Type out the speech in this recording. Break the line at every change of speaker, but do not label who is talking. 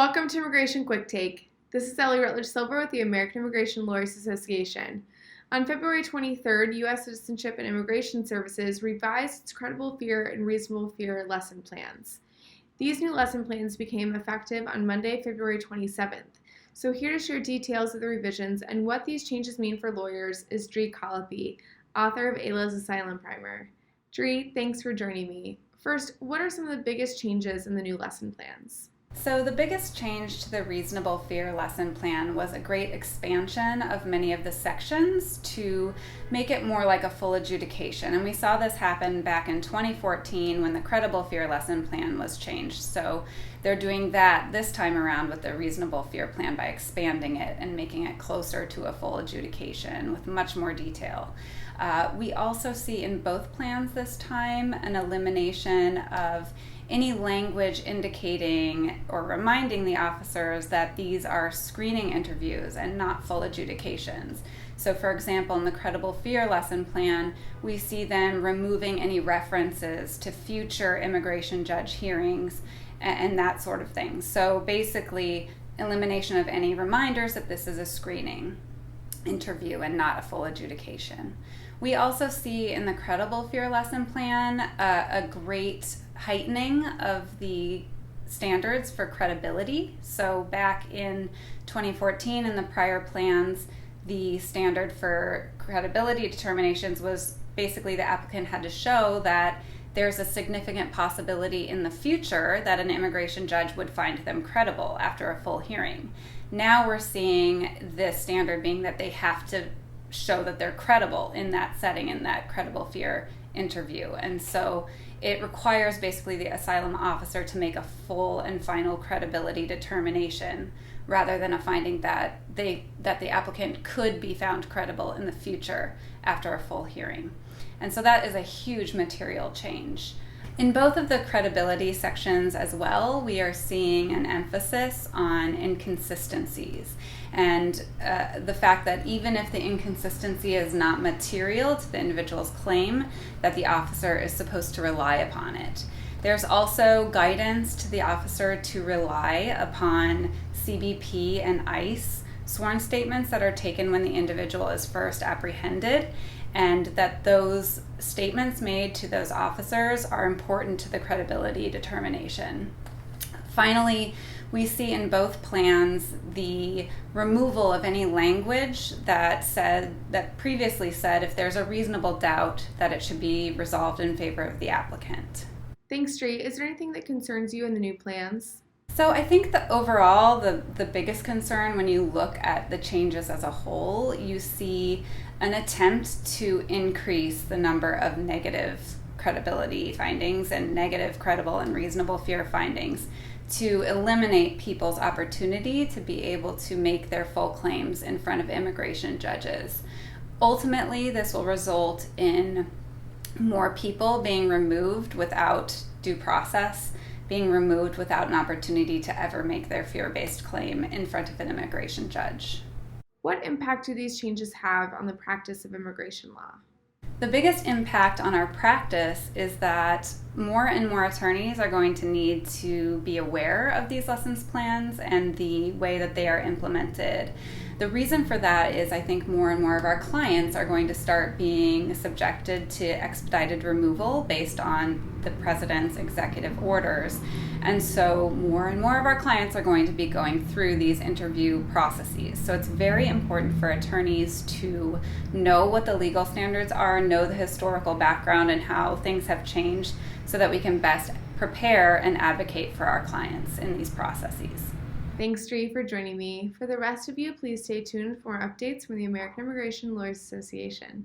Welcome to Immigration Quicktake. This is Ellie Rutledge Silver with the American Immigration Lawyers Association. On February 23rd, U.S. Citizenship and Immigration Services revised its Credible Fear and Reasonable Fear lesson plans. These new lesson plans became effective on Monday, February 27th. So here to share details of the revisions and what these changes mean for lawyers is Dree Collopy, author of AILA's Asylum Primer. Dree, thanks for joining me. First, what are some of the biggest changes in the new lesson plans?
So the biggest change to the Reasonable Fear lesson plan was a great expansion of many of the sections to make it more like a full adjudication. And we saw this happen back in 2014 when the Credible Fear lesson plan was changed. So they're doing that this time around with the Reasonable Fear plan by expanding it and making it closer to a full adjudication with much more detail. We also see in both plans this time an elimination of any language indicating or reminding the officers that these are screening interviews and not full adjudications. So for example, in the Credible Fear lesson plan, we see them removing any references to future immigration judge hearings and that sort of thing. So basically, elimination of any reminders that this is a screening interview and not a full adjudication. We also see in the Credible Fear lesson plan a great heightening of the standards for credibility. So back in 2014 in the prior plans, the standard for credibility determinations was basically the applicant had to show that there's a significant possibility in the future that an immigration judge would find them credible after a full hearing. Now we're seeing this standard being that they have to show that they're credible in that setting, in that Credible Fear interview. And so it requires basically the asylum officer to make a full and final credibility determination rather than a finding that the applicant could be found credible in the future after a full hearing. And so that is a huge material change. In both of the credibility sections as well, we are seeing an emphasis on inconsistencies and the fact that even if the inconsistency is not material to the individual's claim, that the officer is supposed to rely upon it. There's also guidance to the officer to rely upon CBP and ICE sworn statements that are taken when the individual is first apprehended, and that those statements made to those officers are important to the credibility determination. Finally, we see in both plans the removal of any language that previously said if there's a reasonable doubt that it should be resolved in favor of the applicant.
Thanks, Dree. Is there anything that concerns you in the new plans?
So I think that overall, the biggest concern when you look at the changes as a whole, you see an attempt to increase the number of negative credibility findings and negative credible and reasonable fear findings to eliminate people's opportunity to be able to make their full claims in front of immigration judges. Ultimately, this will result in more people being removed without due process, being removed without an opportunity to ever make their fear-based claim in front of an immigration judge.
What impact do these changes have on the practice of immigration law?
The biggest impact on our practice is that more and more attorneys are going to need to be aware of these lessons plans and the way that they are implemented. The reason for that is I think more and more of our clients are going to start being subjected to expedited removal based on the president's executive orders. And so more and more of our clients are going to be going through these interview processes. So it's very important for attorneys to know what the legal standards are, know the historical background and how things have changed so that we can best prepare and advocate for our clients in these processes.
Thanks, Dree, for joining me. For the rest of you, please stay tuned for more updates from the American Immigration Lawyers Association.